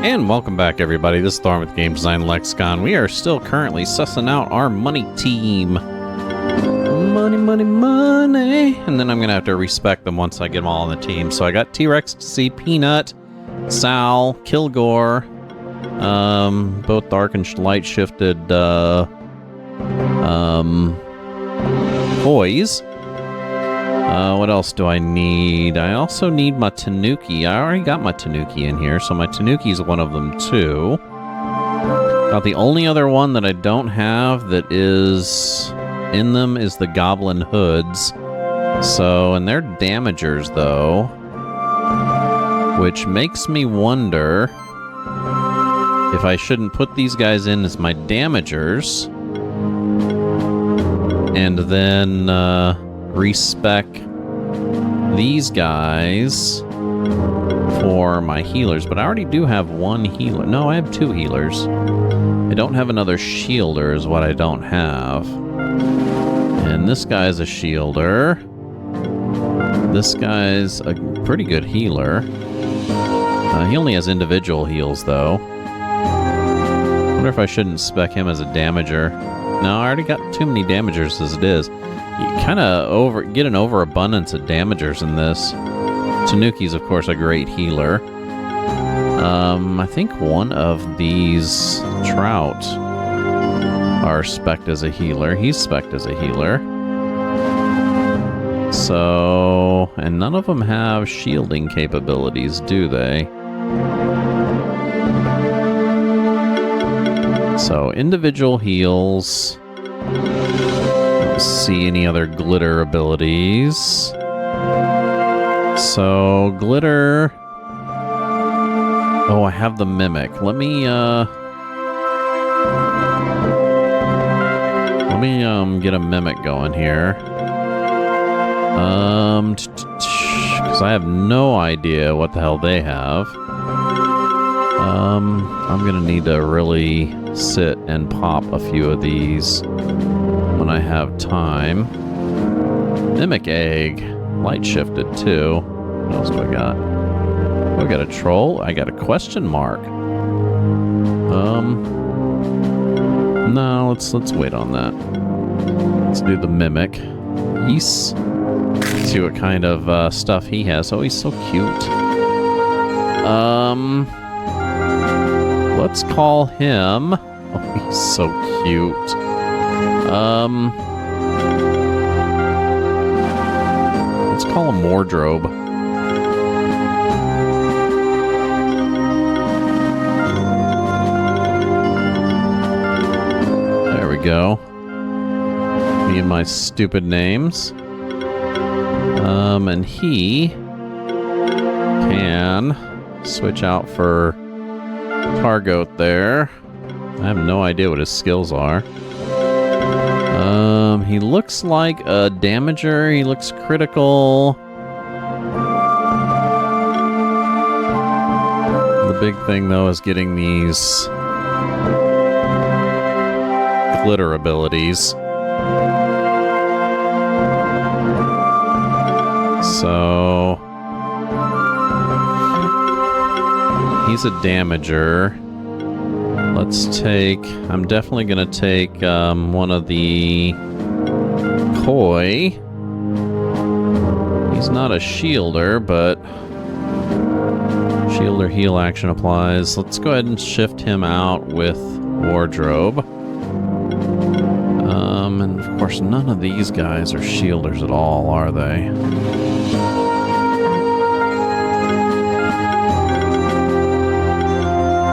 And welcome back, everybody. This is Thorn with Game Design Lexicon. We are still currently sussing out our money team. Money, money, money. And then I'm going to have to respec them once I get them all on the team. So I got T-Rex to see Peanut, Sal, Kilgore, both dark and light shifted toys. What else do I need? I also need my Tanuki. I already got my Tanuki in here, so my Tanuki's one of them too. About the only other one that I don't have that is in them is the Goblin Hoods. So, and they're damagers though, which makes me wonder if I shouldn't put these guys in as my damagers and then respec these guys for my healers, but I already do have one healer. No, I have two healers. I don't have another shielder is what I don't have. And this guy's a shielder. This guy's a pretty good healer. He only has individual heals, though. I wonder if I shouldn't spec him as a damager. No, I already got too many damagers as it is. You kind of get an overabundance of damagers in this. Tanuki's, of course, a great healer. I think one of these trout are spec'd as a healer. He's spec'd as a healer. So, and none of them have shielding capabilities, do they? So, individual heals. See any other glitter abilities. So, glitter... Oh, I have the mimic. Let me get a mimic going here. Because I have no idea what the hell they have. I'm gonna need to really sit and pop a few of these when I have time. Mimic egg. Light shifted too. What else do I got? Oh, I got a troll. I got a question mark. No, let's wait on that. Let's do the mimic. Yes. See what kind of stuff he has. Oh, he's so cute. Let's call him. Oh, he's so cute. Let's call him wardrobe. There we go. Me and my stupid names. And he can switch out for Targoat there. I have no idea what his skills are. He looks like a damager. He looks critical. The big thing, though, is getting these glitter abilities. So he's a damager. Let's take... I'm definitely going to take one of the Koi. He's not a shielder, but shielder heal action applies. Let's go ahead and shift him out with wardrobe. And of course, none of these guys are shielders at all, are they?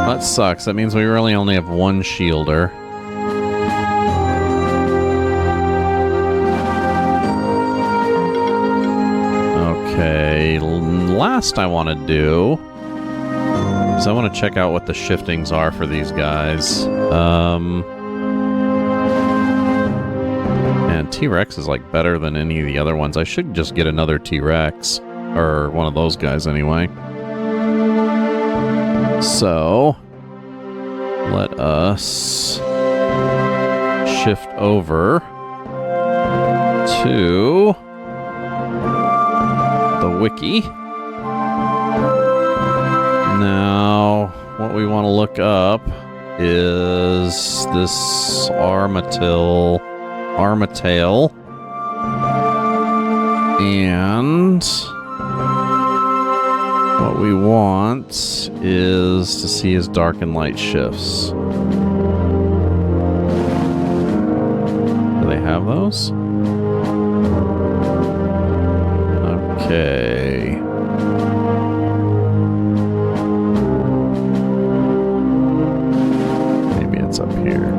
That sucks. That means we really only have one shielder. Okay, last I want to do is I want to check out what the shiftings are for these guys. And T-Rex is like better than any of the other ones. I should just get another T-Rex, or one of those guys anyway. So, let us shift over to the wiki. Now, what what we want to look up is this Armatail. And what we want is to see his dark and light shifts. Do they have those? Okay. Maybe it's up here.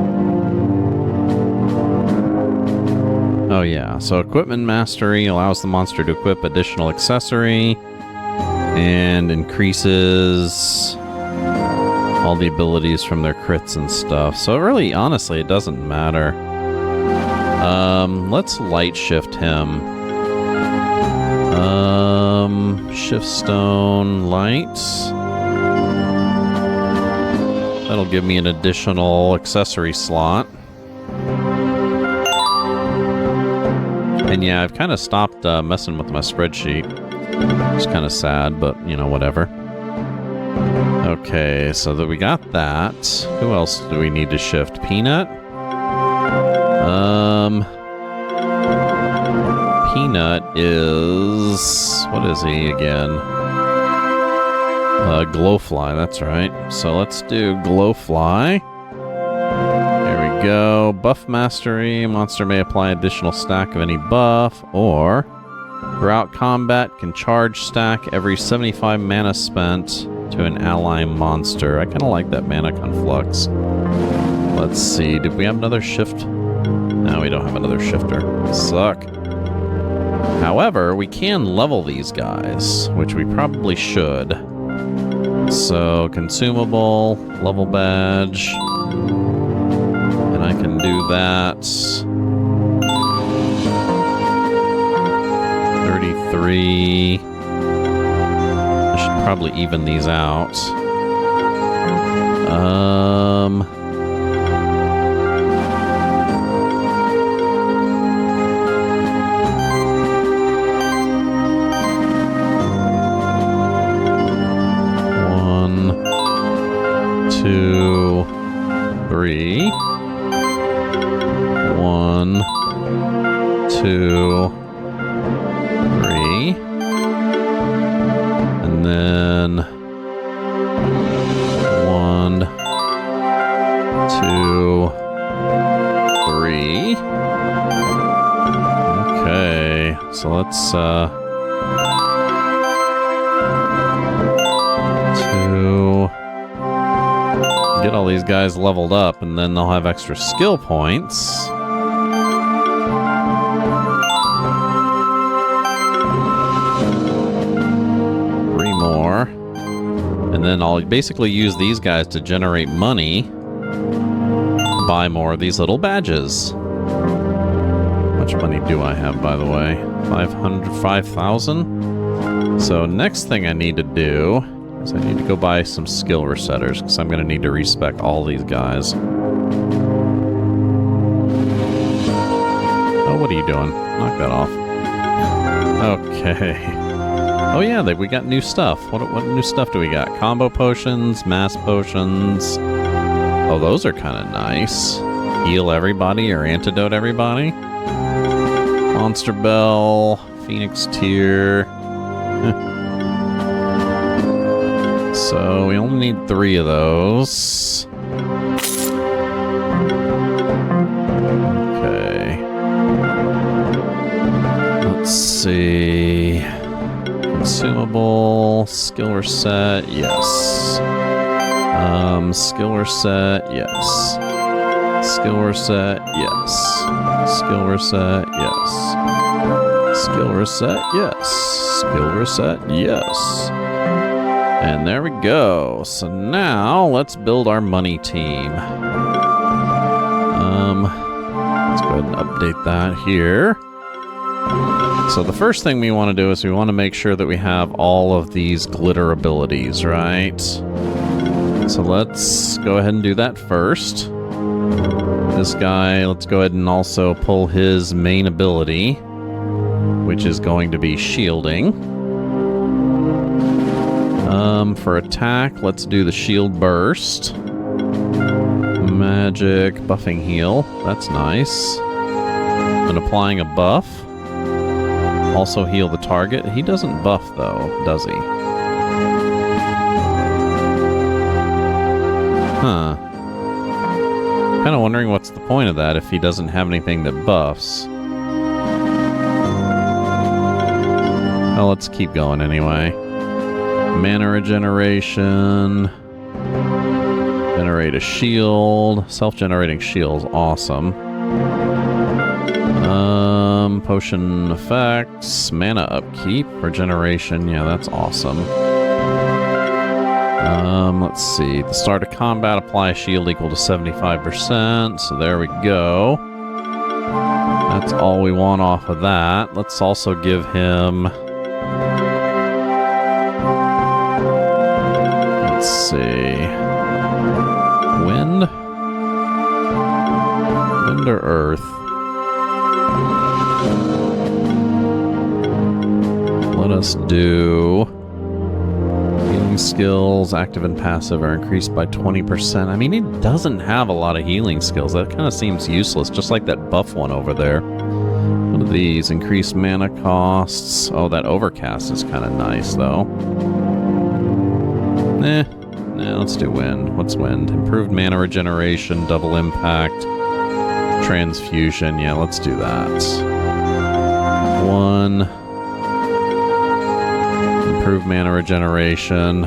Oh yeah, so equipment mastery allows the monster to equip additional accessory and increases all the abilities from their crits and stuff. So really, honestly, it doesn't matter. Let's light shift him. Shift stone light. That'll give me an additional accessory slot. And yeah, I've kind of stopped messing with my spreadsheet. It's kind of sad, but, you know, whatever. Okay, so that we got that. Who else do we need to shift? Peanut? Peanut is... what is he again? Glowfly, that's right. So let's do Glowfly. There we go. Buff mastery. Monster may apply additional stack of any buff, or throughout combat can charge stack every 75 mana spent to an ally monster. I kind of like that mana conflux. Let's see. Did we have another shift? No, we don't have another shifter. Suck. However, we can level these guys, which we probably should. So, consumable, level badge. And I can do that. 33. I should probably even these out. Two, three. 1, 2, 3. And then 1, 2, 3. Okay, so let's 2. Get all these guys leveled up, and then they'll have extra skill points. 3 more. And then I'll basically use these guys to generate money. Buy more of these little badges. How much money do I have, by the way? 5,000? So next thing I need to do... I need to go buy some skill resetters, because I'm going to need to respec all these guys. Oh, what are you doing? Knock that off. Okay. Oh yeah, we got new stuff. What new stuff do we got? Combo potions, mass potions. Oh, those are kind of nice. Heal everybody or antidote everybody. Monster Bell, Phoenix Tier. So we only need 3 of those. Okay. Let's see. Consumable, skill reset, yes. Skill reset, yes. Skill reset, yes. Skill reset, yes. Skill reset, yes. Skill reset, yes. And there we go. So now let's build our money team. Let's go ahead and update that here. So the first thing we want to do is we want to make sure that we have all of these glitter abilities, right? So let's go ahead and do that first. This guy, let's go ahead and also pull his main ability, which is going to be shielding. For attack, let's do the shield burst. Magic, buffing heal. That's nice. And applying a buff. Also heal the target. He doesn't buff, though, does he? Huh. Kind of wondering what's the point of that if he doesn't have anything that buffs. Well, let's keep going anyway. Mana regeneration. Generate a shield. Self-generating shield is awesome. Potion effects. Mana upkeep. Regeneration. Yeah, that's awesome. Let's see. At the start of combat, apply a shield equal to 75%. So there we go. That's all we want off of that. Let's also give him... Let's see. Wind? Wind or earth? Let us do... Healing skills, active and passive, are increased by 20%. I mean, he doesn't have a lot of healing skills. That kind of seems useless, just like that buff one over there. What are these? Increased mana costs. Oh, that overcast is kind of nice, though. Let's do wind. What's wind? Improved mana regeneration, double impact, transfusion. Yeah, let's do that. 1. Improved mana regeneration.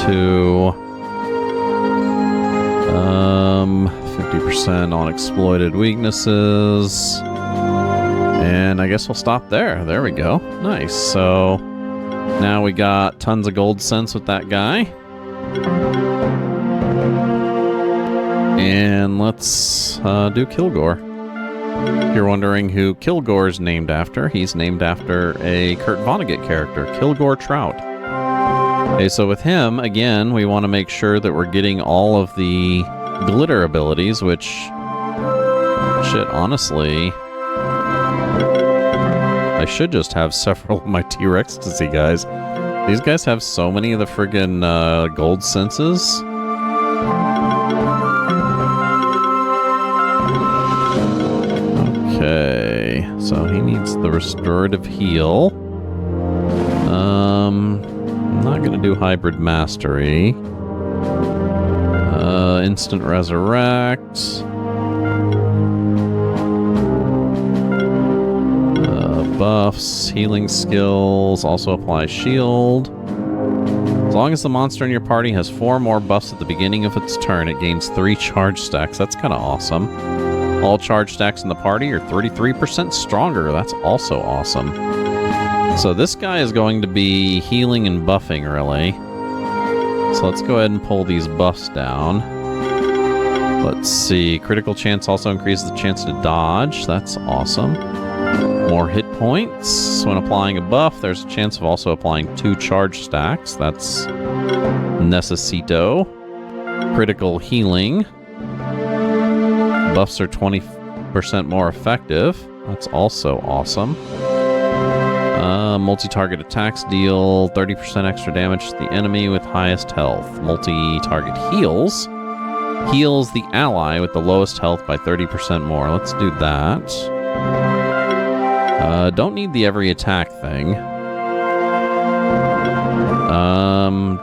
2. 50% on exploited weaknesses. And I guess we'll stop there. There we go. Nice. So now we got tons of gold cents with that guy. And let's do Kilgore. If you're wondering who Kilgore's named after, he's named after a Kurt Vonnegut character, Kilgore Trout. Okay, so with him, again, we want to make sure that we're getting all of the glitter abilities, which, shit, honestly, I should just have several of my T-Rex to see, guys. These guys have so many of the friggin' gold senses. Okay, so he needs the restorative heal. I'm not gonna do hybrid mastery. Instant resurrect. Buffs, healing skills, also apply shield. As long as the monster in your party has 4 more buffs at the beginning of its turn, it gains 3 charge stacks. That's kind of awesome. All charge stacks in the party are 33% stronger. That's also awesome. So this guy is going to be healing and buffing, really. So let's go ahead and pull these buffs down. Let's see. Critical chance also increases the chance to dodge. That's awesome. More hit points. When applying a buff, there's a chance of also applying 2 charge stacks. That's necessito. Critical healing. Buffs are 20% more effective. That's also awesome. Multi-target attacks deal 30% extra damage to the enemy with highest health. Multi-target heals the ally with the lowest health by 30% more. Let's do that. Don't need the every attack thing.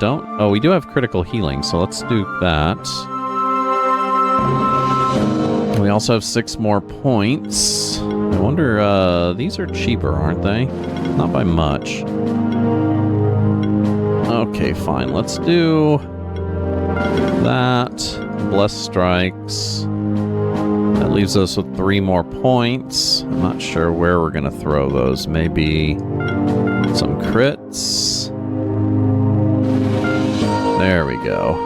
Oh, we do have critical healing, so let's do that. We also have 6 more points. I wonder, these are cheaper, aren't they? Not by much. Okay, fine. Let's do that. Blessed Strikes. That leaves us with 3 more points. I'm not sure where we're going to throw those. Maybe some crits. There we go.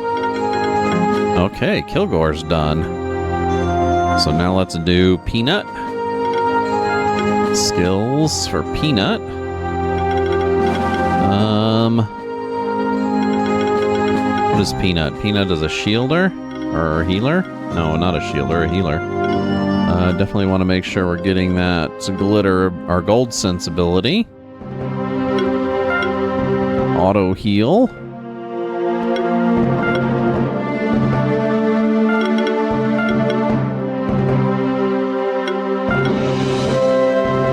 Okay, Kilgore's done. So now let's do Peanut. Skills for Peanut. What is Peanut? Peanut is a shielder? Or a healer? No, not a shielder, a healer. Definitely want to make sure we're getting that glitter, our gold sensibility. auto heal.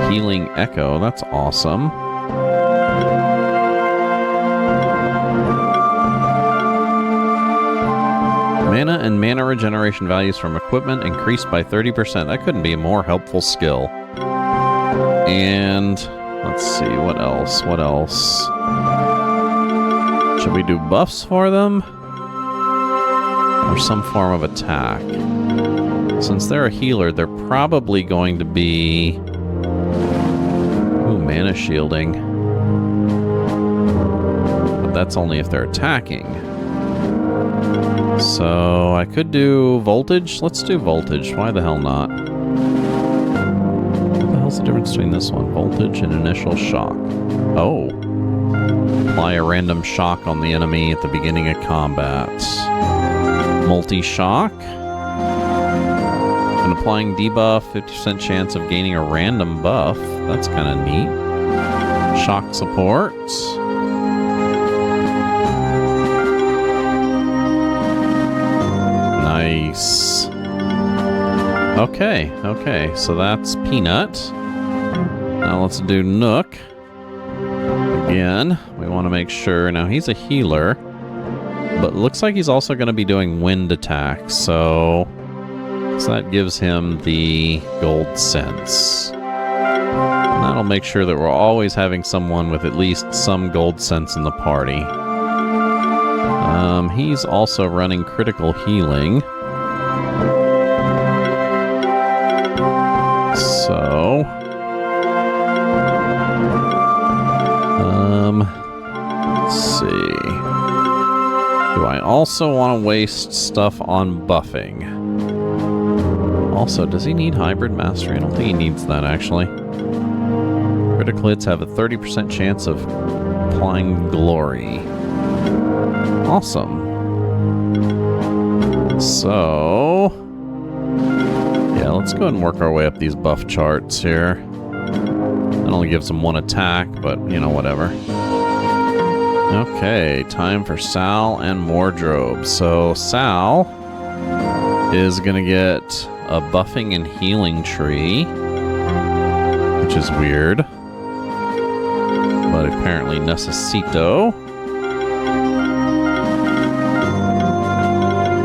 Healing Echo, that's awesome. Mana and mana regeneration values from equipment increased by 30%. That couldn't be a more helpful skill. And let's see, what else? What else? Should we do buffs for them? Or some form of attack? Since they're a healer, they're probably going to be... Ooh, mana shielding. But that's only if they're attacking. So I could do voltage. Let's do voltage. Why the hell not? What the hell's the difference between this one? Voltage and initial shock. Oh. Apply a random shock on the enemy at the beginning of combat. Multi-shock. And applying debuff, 50% chance of gaining a random buff. That's kind of neat. Shock support. Nice. Okay, okay, so that's Peanut. Now let's do Nook. Again, we want to make sure. Now he's a healer, but looks like he's also going to be doing wind attacks, so that gives him the gold sense. And that'll make sure that we're always having someone with at least some gold sense in the party. He's also running critical healing. So... let's see. Do I also want to waste stuff on buffing? Also, does he need hybrid mastery? I don't think he needs that, actually. Critical hits have a 30% chance of applying glory. Awesome. So... yeah, let's go ahead and work our way up these buff charts here. That only gives him one attack, but, you know, whatever. Okay, time for Sal and Wardrobe. So, Sal is going to get a buffing and healing tree, which is weird. But apparently necesito.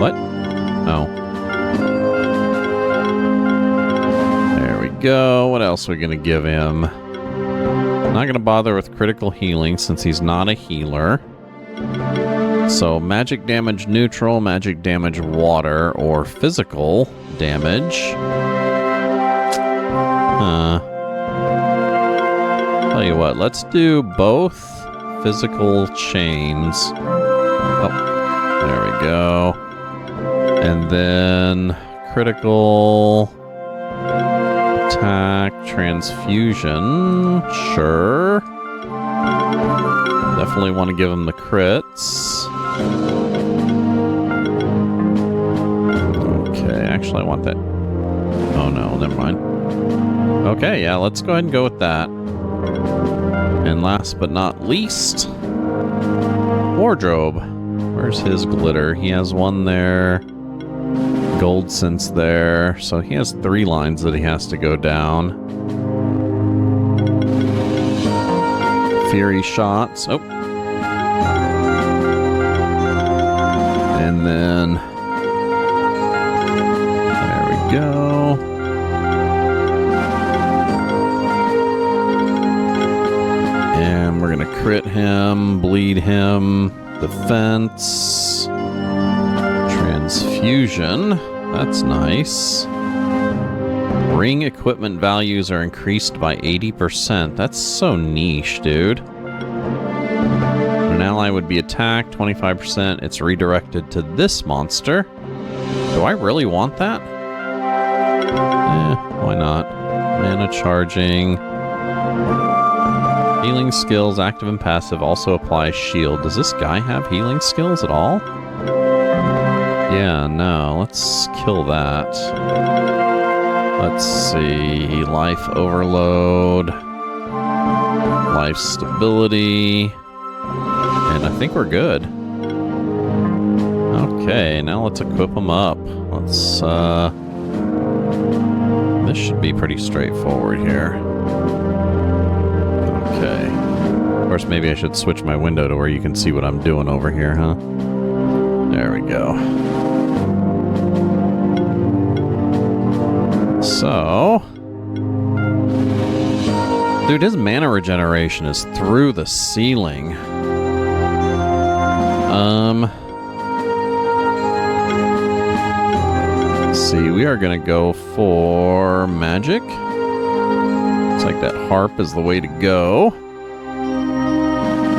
What? Oh. There we go. What else are we going to give him? Not going to bother with critical healing since he's not a healer. So magic damage neutral, magic damage water, or physical damage. Tell you what, let's do both physical chains. Oh, there we go. And then critical attack, transfusion, sure. Definitely want to give him the crits. Okay, actually I want that. Oh no, never mind. Okay, yeah, let's go ahead and go with that. And last but not least, Wardrobe. Where's his glitter? He has one there. Gold sense there. So he has 3 lines that he has to go down. Fury shots. Oh. And then... there we go. And we're gonna crit him, bleed him, defense, transfusion. That's nice. Ring equipment values are increased by 80%. That's so niche, dude. An ally would be attacked 25%. It's redirected to this monster. Do I really want that? Why not? Mana charging. Healing skills, active and passive, also apply shield. Does this guy have healing skills at all? Yeah, no. Let's kill that. Let's see. Life overload. Life stability. And I think we're good. Okay, now let's equip them up. Let's, this should be pretty straightforward here. Okay. Of course, maybe I should switch my window to where you can see what I'm doing over here, huh? There we go. So... Dude, his mana regeneration is through the ceiling. Let's see, we are gonna go for magic. Looks like that harp is the way to go.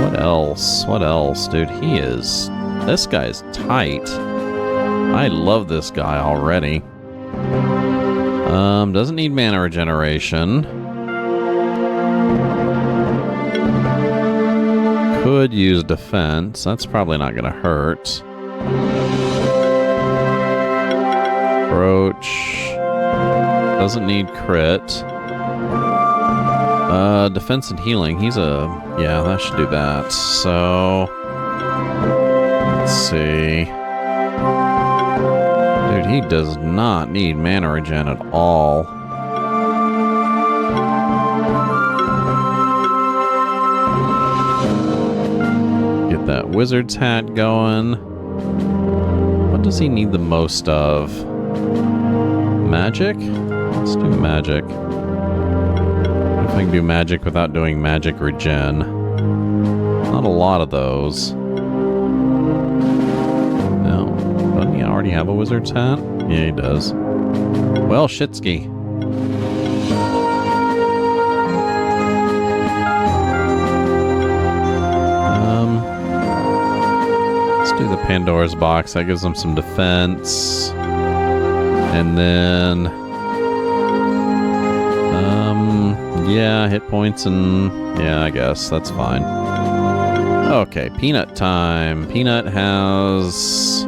What else? What else, dude? He is... This guy's tight. I love this guy already. Doesn't need mana regeneration. Could use defense. That's probably not gonna hurt. Approach. Doesn't need crit. Defense and healing. He's a... Yeah, that should do that. So... Let's see. Dude, he does not need mana regen at all. Get that wizard's hat going. What does he need the most of? Magic? Let's do magic. If I can do magic without doing magic regen. Not a lot of those. No. Doesn't he already have a wizard's hat? Yeah, he does. Well, shitski. Let's do the Pandora's box. That gives him some defense. And then... yeah, hit points and... Yeah, I guess. That's fine. Okay, Peanut time. Peanut has...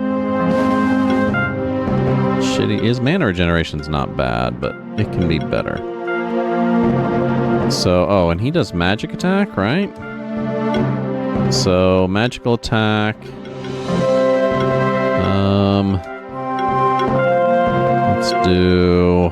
Shitty. His mana regeneration's not bad, but it can be better. So, oh, and he does magic attack, right? So, magical attack. Let's do...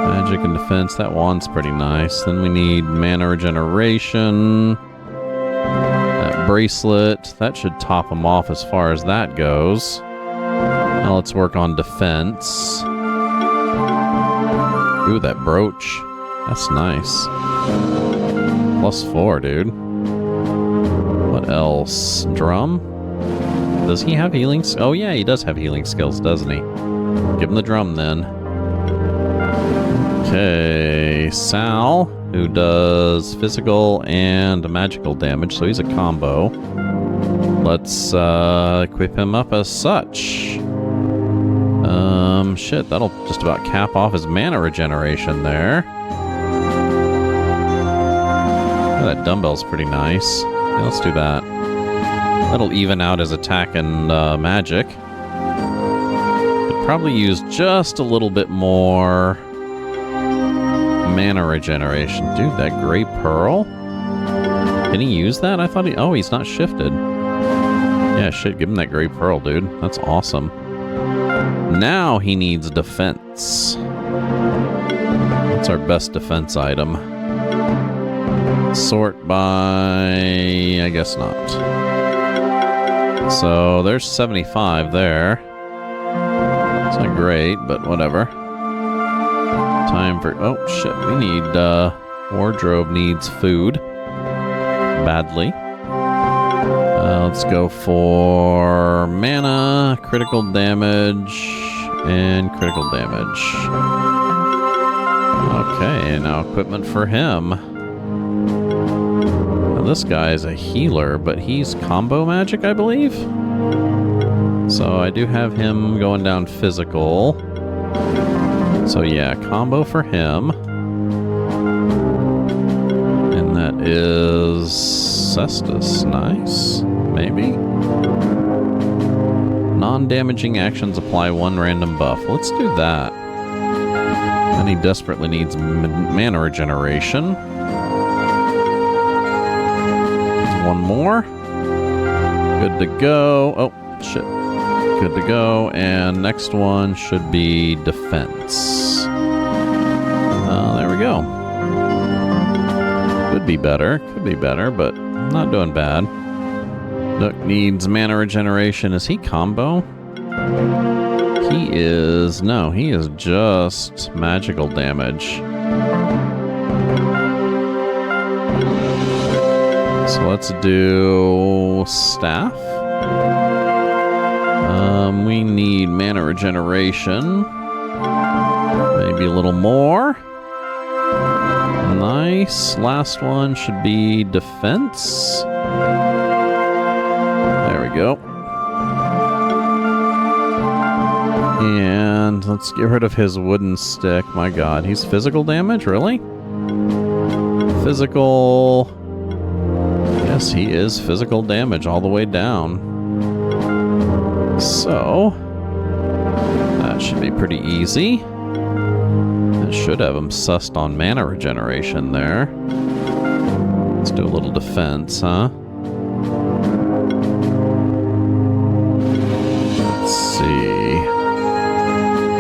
Magic and defense. That wand's pretty nice. Then we need mana regeneration. That bracelet. That should top him off as far as that goes. Now let's work on defense. Ooh, that brooch. That's nice. +4, dude. What else? Drum? Does he have healing? Oh, yeah, he does have healing skills, doesn't he? Give him the drum, then. Okay, Sal, who does physical and magical damage, so he's a combo. Let's equip him up as such. Shit, that'll just about cap off his mana regeneration there. Oh, that dumbbell's pretty nice. Yeah, let's do that. That'll even out his attack and magic. Could probably use just a little bit more mana regeneration. Dude, that Great Pearl? Can he use that? I thought he... Oh, he's not shifted. Yeah, shit, give him that Great Pearl, dude. That's awesome. Now he needs defense. What's our best defense item? Sort by... I guess not. So, there's 75 there. It's not great, but whatever. Time for... Oh, shit. We need... wardrobe needs food. Badly. Let's go for mana, critical damage, and critical damage. Okay, now equipment for him. Now this guy is a healer, but he's combo magic, I believe? So I do have him going down physical. So yeah, combo for him. And that is Cestus. Nice. Maybe. Non-damaging actions apply one random buff. Let's do that. And he desperately needs mana regeneration. one more. Good to go. Oh, shit. Good to go. And next one should be defense. There we go. Could be better, but not doing bad. Nook needs mana regeneration. Is he combo? He is... No, he is just magical damage. So let's do staff. We need mana regeneration. Maybe a little more. Nice. Last one should be defense. There we go. And let's get rid of his wooden stick. My god, he's physical damage? Really? Physical... Yes, he is physical damage all the way down. So... that should be pretty easy. That should have him sussed on mana regeneration there. Let's do a little defense, huh? Let's see...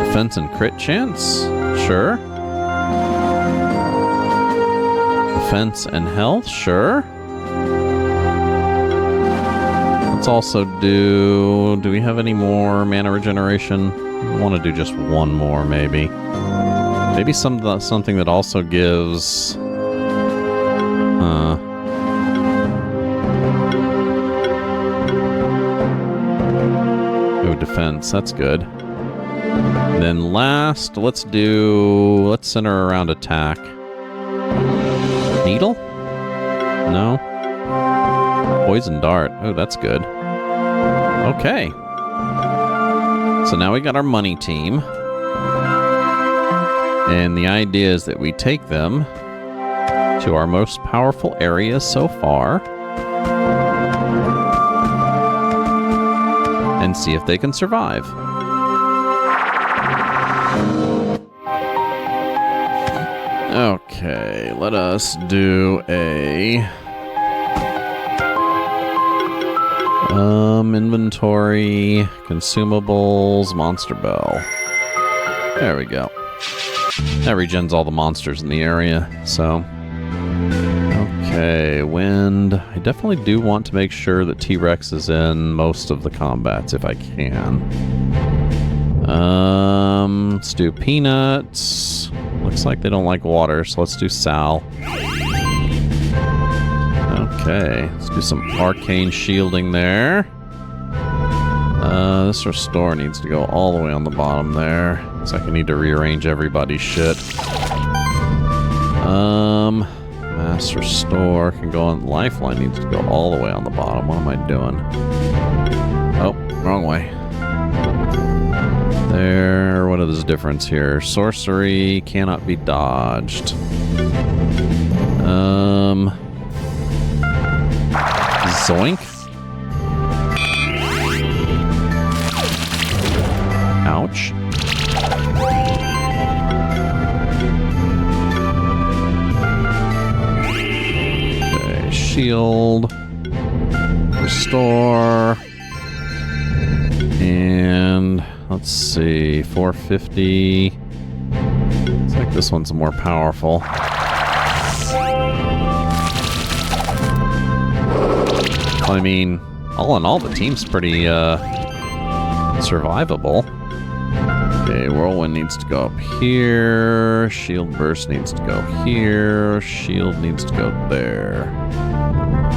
Defense and crit chance? Sure. Defense and health? Sure. Let's also do... Do we have any more mana regeneration? I want to do just one more, maybe. Maybe something that also gives... Oh, defense. That's good. Then last, let's center around attack. Needle? No. Poison dart. Oh, that's good. Okay. So now we got our money team. And the idea is that we take them to our most powerful areas so far. And see if they can survive. Okay, let us do a... inventory, consumables, monster bell. There we go. That regens all the monsters in the area, so... Okay, wind. I definitely do want to make sure that T-Rex is in most of the combats, if I can. Let's do peanuts. Looks like they don't like water, so let's do Sal. Okay, let's do some arcane shielding there. This restore needs to go all the way on the bottom there. Looks like I need to rearrange everybody's shit. Mass restore can go on. Lifeline needs to go all the way on the bottom. What am I doing? Oh, wrong way. There. What is the difference here? Sorcery cannot be dodged. Zoink. Ouch. Okay, shield. Restore. And let's see, 450. Looks like this one's more powerful. I mean, all in all, the team's pretty, survivable. Okay, Whirlwind needs to go up here. Shield Burst needs to go here. Shield needs to go there.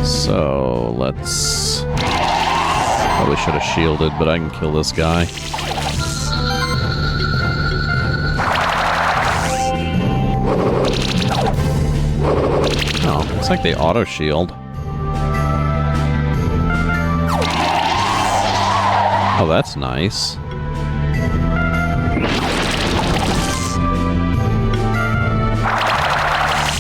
So, let's... Probably should have shielded, but I can kill this guy. Oh, looks like they auto-shield. Oh, that's nice.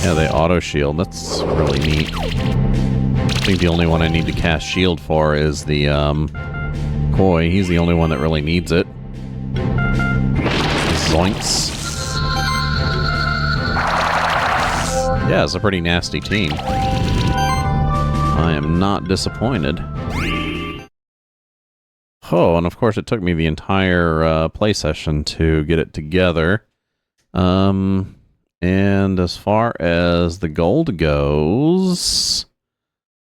Yeah, they auto-shield. That's really neat. I think the only one I need to cast shield for is the, Koi. He's the only one that really needs it. Zoinks. Yeah, it's a pretty nasty team. I am not disappointed. Oh, and of course it took me the entire play session to get it together. And as far as the gold goes...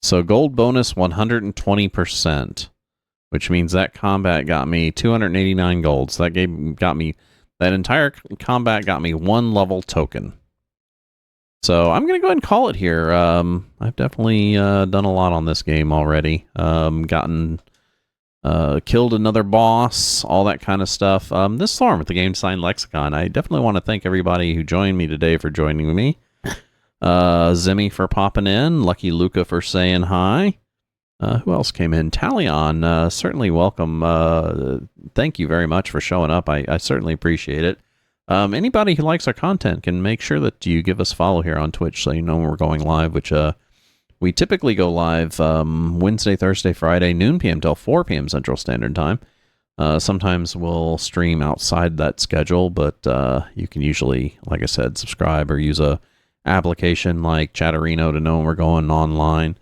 So gold bonus 120%, which means that combat got me 289 gold. So that entire combat got me 1 level token. So I'm going to go ahead and call it here. I've definitely done a lot on this game already. Killed another boss, all that kind of stuff. This Storm with the Game Design Lexicon. I definitely want to thank everybody who joined me today for joining me. Zimmy for popping in. Lucky Luca for saying hi. Who else came in? Talion, certainly welcome. Thank you very much for showing up. I certainly appreciate it. Anybody who likes our content can make sure that you give us a follow here on Twitch so you know when we're going live, which we typically go live Wednesday, Thursday, Friday, noon p.m. till 4 p.m. Central Standard Time. Sometimes we'll stream outside that schedule, but you can usually, like I said, subscribe or use a application like Chatterino to know when we're going online.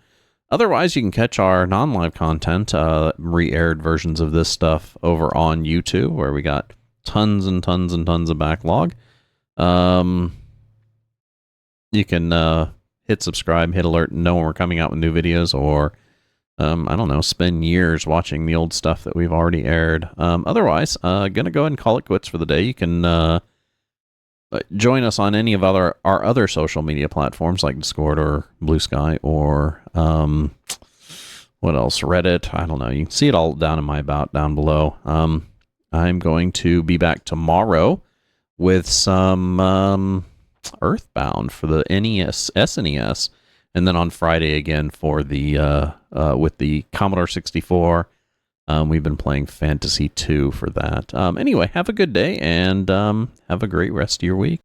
Otherwise, you can catch our non-live content, re-aired versions of this stuff over on YouTube, where we got tons and tons and tons of backlog. You can hit subscribe, hit alert, and know when we're coming out with new videos, or, I don't know, spend years watching the old stuff that we've already aired. Otherwise, gonna go ahead and call it quits for the day. You can join us on any of our other social media platforms like Discord or Blue Sky or what else? Reddit. I don't know. You can see it all down in my about down below. I'm going to be back tomorrow with some Earthbound for the NES, SNES, and then on Friday again for the with the Commodore 64. We've been playing Fantasy 2 for that. Anyway, have a good day, and have a great rest of your week.